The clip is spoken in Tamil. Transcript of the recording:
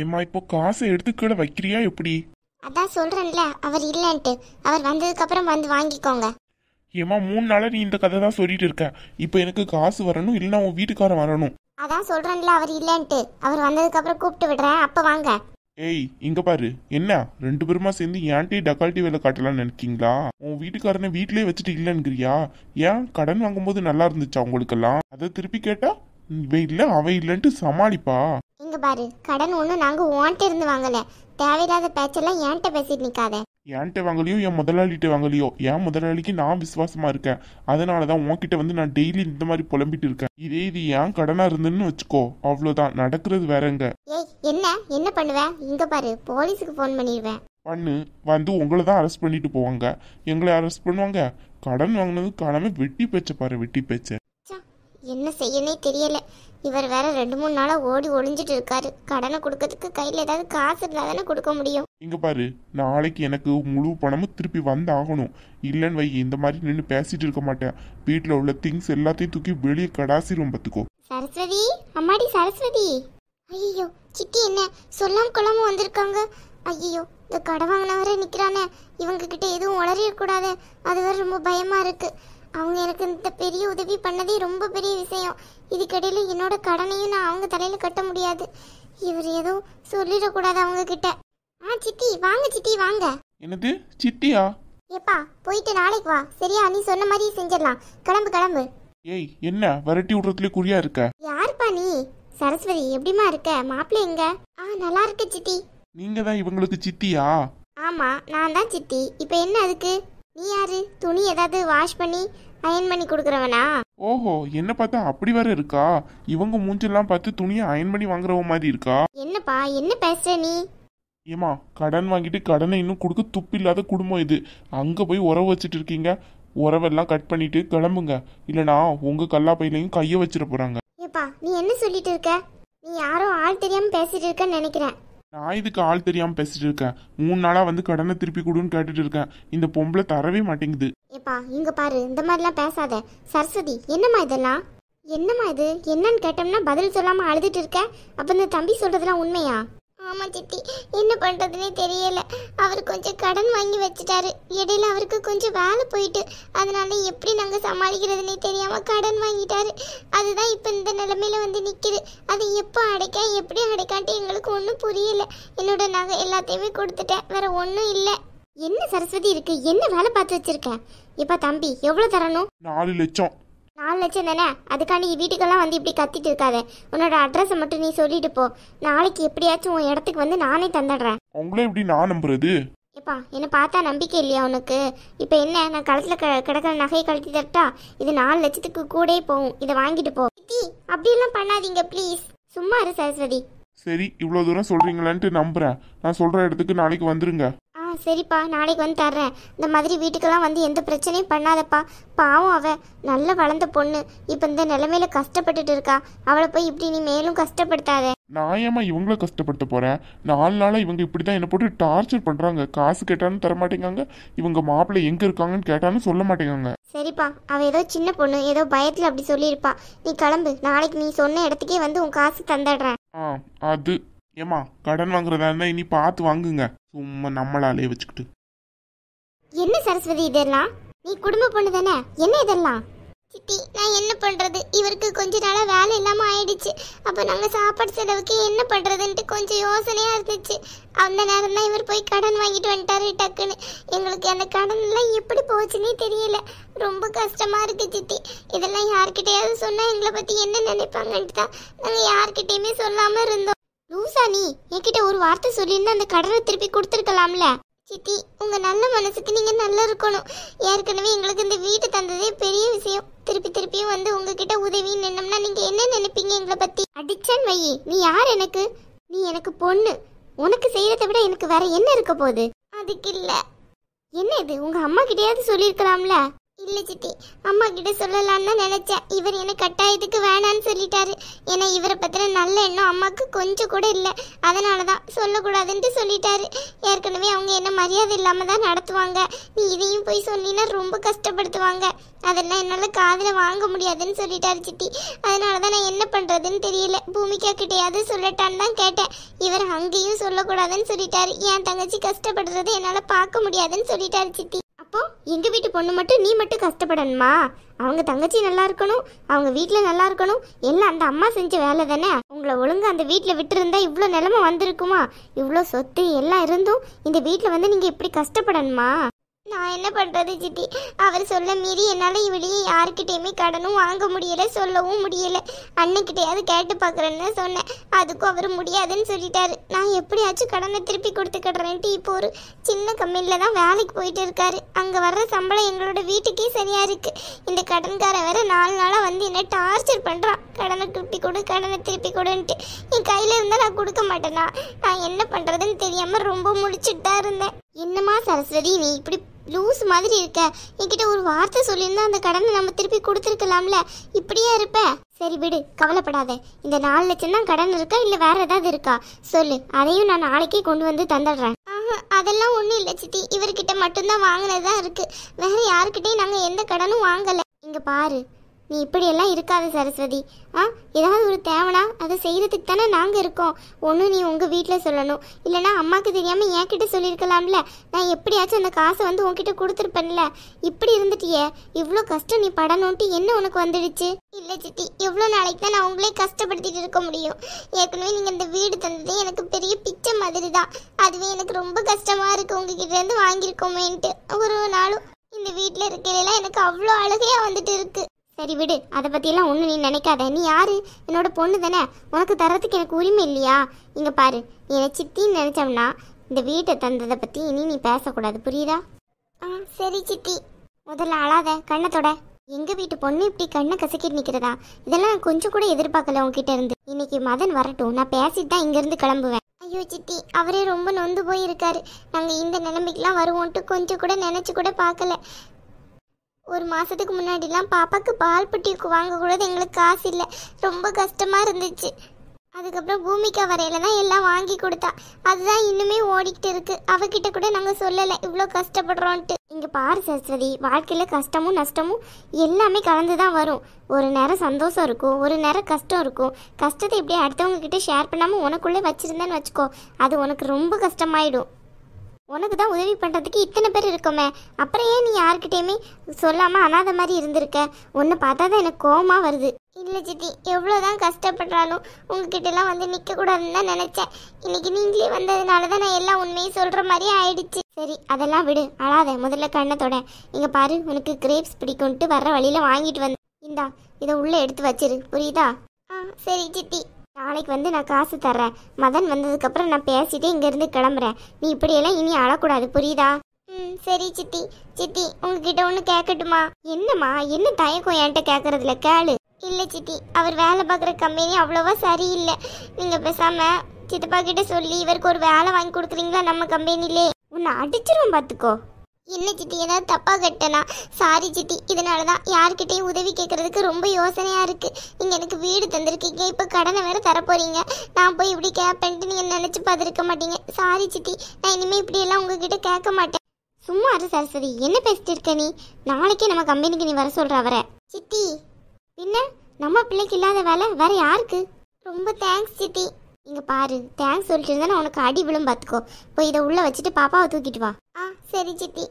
ஏமா இப்போ காசை எடுத்துக்கிட வைக்கிறியா எப்படி? அதான் சொல்றேன்ல அவர் இல்லன்ட்டு. அவர் வந்ததுக்கு அப்புறம் வந்து வாங்கிக்கோங்க. ஏமா 3 நாளா நீ இந்த கதை தான் சொல்லிட்டு இருக்க. இப்போ எனக்கு காசு வரணும், இல்லைன்னா உன் வீட்டுக்காரன் வரணும். அதான் சொல்றேன்ல அவர் இல்லன்ட்டு. அவர் வந்ததுக்கு அப்புறம் கூப்பிட்டு விடுறேன், அப்ப வாங்க. ஏய் இங்க பாரு, என்ன 2 பேருமா சேர்ந்து ஏன்ட்டே டக்கால்ட்டி வேலை காட்டலாம்னு நினைக்கீங்களா? உன் வீட்டுக்காரனை வீட்லயே வச்சுட்டு இல்லைன்னுங்கிறியா? ஏன் கடன் வாங்கும்போது நல்லா இருந்துச்சா உங்களுக்கெல்லாம்? அதை திருப்பி கேட்டா இவ இல்ல அவ இல்லன்ட்டு சமாளிப்பா. இங்க பாரு, கடன் ஒண்ணு நாங்க உன்கிட்ட இருந்து வாங்கல. தேவையில்லாத பேச்செல்லாம் என்கிட்ட பேசிட்டு நிக்காத. என்கிட்ட வாங்கலையோ என் முதலாளிகிட்ட வாங்கலையோ, என் முதலாளிக்கு நான் விசுவாசமா இருக்கேன். அதனாலதான் உன்கிட்ட வந்து நான் டெய்லி இந்த மாதிரி புலம்பிட்டு இருக்கேன். இது ஏன் கடனா இருந்துன்னு வச்சுக்கோ, அவ்வளவுதான். நடக்கிறது வேறங்க. ஏய் என்ன பண்ணுவ? இங்க பாரு, போலீஸுக்கு போன் பண்ணிடுவேன். பண்ணு, வந்து உங்களை தான் அரெஸ்ட் பண்ணிட்டு போவாங்க. எங்களை அரெஸ்ட் பண்ணுவாங்க. கடன் வாங்கினது காணாம வெட்டி பேச்ச பாரு, வெட்டி பேச்ச. என்ன செய்யனே தெரியல. இவர் வேற 2-3 நாளா ஓடி ஒளிஞ்சிட்டு இருக்காரு. கடனை கொடுக்கறதுக்கு கையில ஏதாவது காசு இருந்தா தானே கொடுக்க முடியும். இங்க பாரு, நாளைக்கு எனக்கு முழு பணமும் திருப்பி வந்து ஆகணும். இல்லன்னு வை, இந்த மாதிரி நின்று பேசிட்டு இருக்க மாட்டேன். வீட்டுல உள்ள திங்ஸ் எல்லாத்தையும் தூக்கி வெளியே கடாசிரும் பத்துக்கோ. சரஸ்வதி, அம்மாடி சரஸ்வதி. ஐயோ சித்தி என்ன சொல்லாம கொள்ளாம வந்திருக்காங்க. ஐயோ இந்த கடை வாங்கினவரே நிக்கிறானே, இவங்க கிட்ட எதுவும் உளறிடக்கூடாது. அது வேற ரொம்ப பயமா இருக்கு. அவங்க எனக்கு இந்த பெரிய உதவி பண்ணதே ரொம்ப பெரிய விஷயம். இதுக்கிடையில என்னோட கடனையும் நான் அவங்க தலையில கட்ட முடியாது. இவர் ஏதோ சொல்லிடக்கூடாது அவங்க கிட்ட. சித்தி வாங்க, சித்தி வாங்க. என்னது சித்தியா? ஏப்பா போயிட்டு நாளைக்கு வா, சரியா? நீ சொன்ன மாதிரி செஞ்சிடலாம். கிளம்பு கிளம்பு. ஏய் என்ன விரட்டி விடுறதுல குறியா இருக்க? யாருப்பா நீ? சரஸ்வதி எப்படிமா இருக்க? மாப்பிள்ளை எங்க? நல்லா இருக்கு சித்தி. நீங்க தான் இவங்களுக்கு சித்தியா? ஆமா நான் தான் சித்தி. இப்ப என்ன அதுக்கு? நீ யாரு? துணி ஏதாவது வாஷ் பண்ணி அயன் பண்ணி கொடுக்குறவனா? ஓஹோ, என்ன பார்த்தா அப்படி வேற இருக்கா? இவங்க மூஞ்செல்லாம் பார்த்து துணியை அயன் பண்ணி வாங்குறவ மாதிரி இருக்கா? என்னப்பா என்ன பேசுற நீ? ஏமா கடன் வாங்கிட்டு கடனை இன்னும் கொடுக்க துப்பு இல்லாத குடும்பம் இது. அங்க போய் உறவு வச்சுட்டு இருக்கீங்க. உறவெல்லாம் கட் பண்ணிட்டு கிளம்புங்க, இல்லனா உங்க கல்லா பையிலையும் கைய வச்சிட போறாங்க. ஏப்பா நீ என்ன சொல்லிட்டு இருக்க? நீ யாரோ ஆள் தெரியாம பேசிட்டு இருக்கன்னு நினைக்கிறேன். நான் இதுக்கு ஆள் தெரியாம பேசிட்டு இருக்கேன். 3 நாளா வந்து கடனை திருப்பி கொடுன்னு கேட்டுட்டு இருக்கேன். இந்த பொம்பளை தரவே மாட்டேங்குது. ஏப்பா இங்க பாரு, இந்த மாதிரிலாம் பேசாத. சரஸ்வதி என்னம்மா இதெல்லாம்? என்னம்மா இது? என்னன்னு கேட்டோம்னா பதில் சொல்லாம அழுதுட்டு இருக்க. அப்ப இந்த தம்பி சொல்றதெல்லாம் உண்மையா? ஆமா சித்தி, என்ன பண்றதுன்னே தெரியல. அவர் கொஞ்சம் கடன் வாங்கி வச்சுட்டாரு. இடையில அவருக்கு கொஞ்சம் வேலை போயிட்டு, அதனால எப்படி நாங்க சமாளிக்கிறதுனே தெரியாம கடன் வாங்கிட்டாரு. அதுதான் இப்ப இந்த நிலைமையில வந்து நிக்குது. அதை எப்போ அடைக்க எப்படி அடைக்கான்ட்டு எங்களுக்கு ஒன்றும் புரியல. என்னோட நகை எல்லாத்தையுமே கொடுத்துட்டேன், வேற ஒன்றும் இல்லை. என்ன சரஸ்வதி இருக்கு? என்ன வேலை பார்த்து வச்சிருக்க? இப்ப தம்பி எவ்வளவு தரணும்? 4 லட்சம். 4 லட்சம் தானே? அதுக்காண்டி வீட்டுக்கெல்லாம் வந்து இப்படி கத்திட்டு இருக்காத. உன்னோட அட்ரஸை மட்டும் நீ சொல்லிட்டு போ. நாளைக்கு எப்படியாச்சும் உன் இடத்துக்கு வந்து நானே தந்துடுறேன். உங்களே எப்படி நான் நம்புறது? ஏப்பா என்ன பார்த்தா நம்பிக்கை இல்லையா உனக்கு? இப்போ என்ன, நான் கழுத்துல கிடக்கிற நகையை கழட்டி தரட்டா? இது 4 லட்சத்துக்கு கூட போகும். இதை வாங்கிட்டு போ. சித்தி அப்படியெல்லாம் பண்ணாதீங்க ப்ளீஸ். சும்மா இரு சரஸ்வதி. சரி, இவ்வளவு தூரம் சொல்றீங்களான்ட்டு நம்புறேன். நான் சொல்ற இடத்துக்கு நாளைக்கு வந்துருங்க. சரிப்பா, நாளைக்கு வந்து தர்றேன். இந்த மாதிரி வீட்டுக்கெல்லாம் வந்து எந்த பிரச்சனையும் பண்ணாதப்பா. பாவம் அவ நல்ல வளர்ந்த பொண்ணு, இப்போ இந்த நிலைமையில கஷ்டப்பட்டுட்டு இருக்கா. அவளை போய் இப்படி நீ மேலும் கஷ்டப்படுத்தாத. நான் ஏமா இவங்கள கஷ்டப்படுத்த போறேன்? 4 நாளா இவங்க இப்படிதான் என்ன போட்டு டார்ச்சர் பண்றாங்க. காசு கேட்டாலும் தர மாட்டேங்காங்க. இவங்க மாப்பிள்ளை எங்க இருக்காங்கன்னு கேட்டாலும் சொல்ல மாட்டேங்காங்க. சரிப்பா, அவ ஏதோ சின்ன பொண்ணு, ஏதோ பயத்துல அப்படி சொல்லியிருப்பா. நீ கிளம்பு, நாளைக்கு நீ சொன்ன இடத்துக்கே வந்து உன் காசு தந்துடுறேன். அது ஏமா கடன் வாங்குறதா இருந்தா இனி பார்த்து வாங்குங்க. சும்மா நம்மளாலே வச்சுக்கிட்டு. என்ன சரஸ்வதி இதெல்லாம்? நீ குடும்ப பொண்ணு தானே, என்ன இதெல்லாம்? சித்தி நான் என்ன பண்றது? இவருக்கு கொஞ்ச நாளா வேலை இல்லாம ஆயிடுச்சு. அப்ப நாங்க சாப்பாடு செலவுக்கு என்ன பண்றதுன்ட்டு கொஞ்சம் யோசனையா இருந்துச்சு. அந்த நேரம் தான் இவர் போய் கடன் வாங்கிட்டு வந்துட்டாரு டக்குன்னு. எங்களுக்கு அந்த கடன் எல்லாம் எப்படி போச்சுன்னே தெரியல. ரொம்ப கஷ்டமா இருக்கு சித்தி. இதெல்லாம் யார்கிட்டயாவது சொன்னா எங்களை பத்தி என்ன நினைப்பாங்கன்ட்டு தான் நாங்க யார்கிட்டயுமே சொல்லாம இருந்தோம். லூசா நீ? என்கிட்ட ஒரு வார்த்தை சொல்லியிருந்தா அந்த கடனை திருப்பி கொடுத்துருக்கலாம்ல. சித்தி உங்க நல்ல மனசுக்கு நீங்க நல்லா இருக்கணும். ஏற்கனவே எங்களுக்கு இந்த வீட்டு தந்ததே பெரிய விஷயம். திருப்பியும் வந்து உங்ககிட்ட உதவின்னு நின்னோம்னா நீங்க என்ன நினைப்பீங்க எங்களை பத்தி? அடிச்சன் வை. நீ யார் எனக்கு? நீ எனக்கு பொண்ணு. உனக்கு செய்யறதை விட எனக்கு வேற என்ன இருக்க போகுது? அதுக்கு இல்ல. என்ன இது? உங்க அம்மா கிட்டயாவது சொல்லியிருக்கலாம்ல. இல்ல சித்தி, அம்மா கிட்ட சொல்லலான்னு தான் நினைச்சேன். இவர் என்ன கட்டாயத்துக்கு வேணான்னு சொல்லிட்டாரு. ஏன்னா இவரை பத்தின நல்ல எண்ணம் அம்மாக்கு கொஞ்சம் கூட இல்லை. அதனாலதான் சொல்லக்கூடாதுன்ட்டு சொல்லிட்டாரு. ஏற்கனவே அவங்க என்ன மரியாதை இல்லாம தான் நடத்துவாங்க. நீ இதையும் போய் சொன்னீன்னா ரொம்ப கஷ்டப்படுத்துவாங்க. அதெல்லாம் என்னால காதுல வாங்க முடியாதுன்னு சொல்லிட்டாரு சித்தி. அதனாலதான் நான் என்ன பண்றதுன்னு தெரியல. பூமிகா கிட்டையாவது சொல்லட்டான்னு தான் கேட்டேன். இவர் அங்கேயும் சொல்லக்கூடாதுன்னு சொல்லிட்டாரு. என் தங்கச்சி கஷ்டப்படுறது என்னால பார்க்க முடியாதுன்னு சொல்லிட்டாரு சித்தி. அப்போ எங்க வீட்டு பொண்ணு மட்டும் நீ மட்டும் கஷ்டப்படணுமா? அவங்க தங்கச்சி நல்லா இருக்கணும், அவங்க வீட்டுல நல்லா இருக்கணும், எல்லாம் அந்த அம்மா செஞ்ச வேலை தானே. உங்களை ஒழுங்கா அந்த வீட்டுல விட்டு இருந்தா இவ்வளோ நிலைமை வந்திருக்குமா? இவ்வளோ சொத்து எல்லாம் இருந்தும் இந்த வீட்டுல வந்து நீங்க இப்படி கஷ்டப்படணுமா? நான் என்ன பண்றது சித்தி? அவர் சொல்ல மீறி என்னால இவளையே யாருக்கிட்டையுமே கடனும் வாங்க முடியல, சொல்லவும் முடியல. அண்ணன்கிட்டையாவது கேட்டு பாக்குறேன்னு சொன்னேன். அதுக்கும் அவர் முடியாதுன்னு சொல்லிட்டாரு. நான் எப்படியாச்சும் கடனை திருப்பி கொடுத்துக்கிடுறேன்ட்டு இப்போ ஒரு சின்ன கம்பெனில தான் வேலைக்கு போயிட்டு இருக்காரு. அங்க வர்ற சம்பளம் எங்களோட வீட்டுக்கே சரியா இருக்கு. இந்த கடன்காரன் வேற 4 நாளா வந்து என்ன டார்ச்சர் பண்றான். கடனை திருப்பி கொடு, கடனை திருப்பி கொடுன்ட்டு. என் கையில இருந்தா நான் கொடுக்க மாட்டேனா? நான் என்ன பண்றதுன்னு தெரியாம ரொம்ப முழிச்சுட்டு தான் இருந்தேன். என்னம்மா சரஸ்வதி, நீ இப்படி லூஸ் மாதிரி இருக்க? என்கிட்ட ஒரு வார்த்தை சொல்லியிருந்தா அந்த கடனை நம்ம திருப்பி கொடுத்துருக்கலாம்ல. இப்படியே இருப்ப? சரி விடு, கவலைப்படாத. இந்த 4 லட்சம் தான் கடன் இருக்கா இல்ல வேற ஏதாவது இருக்கா சொல்லு, அதையும் நான் நாளைக்கே கொண்டு வந்து தந்துடுறேன். அதெல்லாம் ஒண்ணும் இல்ல சித்தி, இவர்கிட்ட மட்டும்தான் வாங்கினதுதான் இருக்கு. வேற யாருக்கிட்டையும் நாங்க எந்த கடனும் வாங்கல. இங்க பாரு, நீ இப்படியெல்லாம் இருக்காது சரஸ்வதி. ஏதாவது ஒரு தேவைனா அதை செய்யறதுக்கு தானே நாங்கள் இருக்கோம். ஒன்றும் நீ உங்கள் வீட்டில் சொல்லணும், இல்லைனா அம்மாவுக்கு தெரியாமல் என்கிட்ட சொல்லியிருக்கலாம்ல. நான் எப்படியாச்சும் அந்த காசை வந்து உன்கிட்ட கொடுத்துருப்பேன்ல. இப்படி இருந்துட்டியே, இவ்வளோ கஷ்டம் நீ படணுன்ட்டு என்ன உனக்கு வந்துடுச்சு? இல்லை சித்தி, எவ்வளோ நாளைக்கு தான் நான் உங்களே கஷ்டப்படுத்திட்டு இருக்க முடியும்? ஏற்கனவே நீங்கள் இந்த வீடு தந்ததே எனக்கு பெரிய பிச்சை மாதிரி தான். அதுவே எனக்கு ரொம்ப கஷ்டமாக இருக்குது உங்ககிட்ட இருந்து வாங்கியிருக்கோமேன்ட்டு. ஒரு நாளும் இந்த வீட்டில் இருக்கையிலாம் எனக்கு அவ்வளோ அழுகையாக வந்துட்டு இருக்கு. சரி விடு, அதை பற்றியெல்லாம் ஒன்றும் நீ நினைக்காத. நீ யாரு? என்னோட பொண்ணு தானே, உனக்கு தரத்துக்கு எனக்கு உரிமை இல்லையா? இங்கே பாரு, நீ என்னை சித்தின்னு நினச்சோம்னா இந்த வீட்டை தந்ததை பற்றி இனி நீ பேசக்கூடாது, புரியுதா? சரி சித்தி. முதல்ல அழாத, கண்ணத்தோட. எங்கள் வீட்டு பொண்ணு இப்படி கண்ணை கசக்கிட்டு நிற்கிறதா? இதெல்லாம் நான் கொஞ்சம் கூட எதிர்பார்க்கல உங்ககிட்ட இருந்து. இன்னைக்கு மதன் வரட்டும், நான் பேசிட்டு தான் இங்கேருந்து கிளம்புவேன். ஐயோ சித்தி, அவரே ரொம்ப நொந்து போயிருக்காரு. நாங்கள் இந்த நிலைமைக்கெல்லாம் வருவோன்ட்டு கொஞ்சம் கூட நினச்சி கூட பார்க்கல. ஒரு மாதத்துக்கு முன்னாடிலாம் பாப்பாவுக்கு பால் பட்டிக்கு வாங்கக்கூடாது எங்களுக்கு காசு இல்லை. ரொம்ப கஷ்டமாக இருந்துச்சு. அதுக்கப்புறம் பூமிக்கா வரையில தான் எல்லாம் வாங்கி கொடுத்தா. அதுதான் இன்னுமே ஓடிக்கிட்டு இருக்கு. அவகிட்ட கூட நாங்கள் சொல்லலை இவ்வளோ கஷ்டப்படுறோன்ட்டு. இங்கே பாரு சரஸ்வதி, வாழ்க்கையில் கஷ்டமும் நஷ்டமும் எல்லாமே கலந்து தான் வரும். ஒரு நேரம் சந்தோஷம் இருக்கும், ஒரு நேரம் கஷ்டம் இருக்கும். கஷ்டத்தை இப்படியே அடுத்தவங்க கிட்ட ஷேர் பண்ணாமல் உனக்குள்ளே வச்சிருந்தேன்னு வச்சுக்கோ, அது உனக்கு ரொம்ப கஷ்டமாயிடும். உனக்கு தான் உதவி பண்ணுறதுக்கு இத்தனை பேர் இருக்கோமே, அப்புறம் ஏன் நீ யாருக்கிட்டேயுமே சொல்லாமல் அனாத மாதிரி இருந்திருக்க? உன்னை பார்த்தா தான் எனக்கு கோவமாக வருது. இல்லை சித்தி, எவ்வளோதான் கஷ்டப்படுறாலும் உங்ககிட்டலாம் வந்து நிற்கக்கூடாதுன்னு தான் நினச்சேன். இன்னைக்கு நீங்களே வந்ததுனால தான் நான் எல்லாம் உண்மையை சொல்கிற மாதிரி ஆயிடுச்சு. சரி அதெல்லாம் விடு, அழாத. முதல்ல கண்ணத்தோட. இங்கே பாரு, உனக்கு கிரேப்ஸ் பிடிக்கும்ட்டு வர்ற வழியில் வாங்கிட்டு வந்து இந்தா, இதை உள்ளே எடுத்து வச்சிரு, புரியுதா? சரி சித்தி. நாளைக்கு வந்து நான் காசு தர்றேன். மதன் வந்ததுக்கப்புறம் நான் பேசிட்டே இங்கேருந்து கிளம்புறேன். நீ இப்படியெல்லாம் இனி அழக்கூடாது, புரியுதா? சரி சித்தி. சித்தி, உங்ககிட்ட ஒன்று கேட்கட்டுமா? என்னம்மா, என்ன தயக்கம் என்கிட்ட கேட்கறதுல? கேளு. இல்லை சித்தி, அவர் வேலை பார்க்குற கம்பெனி அவ்வளோவா சரியில்லை. நீங்கள் பேசாமல் சித்தப்பா கிட்ட சொல்லி இவருக்கு ஒரு வேலை வாங்கி கொடுக்குறீங்களா நம்ம கம்பெனிலே? உன்னை அடிச்சிரும் பார்த்துக்கோ. என்ன சித்தி, ஏதாவது தப்பாக கட்டனா? சாரி சித்தி, இதனால தான் யார்கிட்டையும் உதவி கேட்கறதுக்கு ரொம்ப யோசனையாக இருக்குது. நீங்கள் எனக்கு வீடு தந்திருக்கீங்க, இப்போ கடனை வேறு தரப்போறீங்க. நான் போய் இப்படி கேட்பேன்ட்டு நீங்கள் நினச்சி பார்த்துருக்க மாட்டீங்க. சாரி சித்தி, நான் இனிமேல் இப்படியெல்லாம் உங்ககிட்ட கேட்க மாட்டேன். சும்மா இரு சரஸ்வதி, என்ன பேசிட்டு இருக்க நீ? நாளைக்கே நம்ம கம்பெனிக்கு நீ வர சொல்கிற அவரை. சித்தி, பின்ன நம்ம பிள்ளைக்கு இல்லாத வேலை வேற யாருக்கு? ரொம்ப தேங்க்ஸ் சித்தி. இங்கே பாரு, தேங்க்ஸ் சொல்லிட்டு இருந்தா உனக்கு அடி விழும் பார்த்துக்கோ. போய் இதை உள்ளே வச்சுட்டு பாப்பாவை தூக்கிட்டு வா. சரி சித்தி.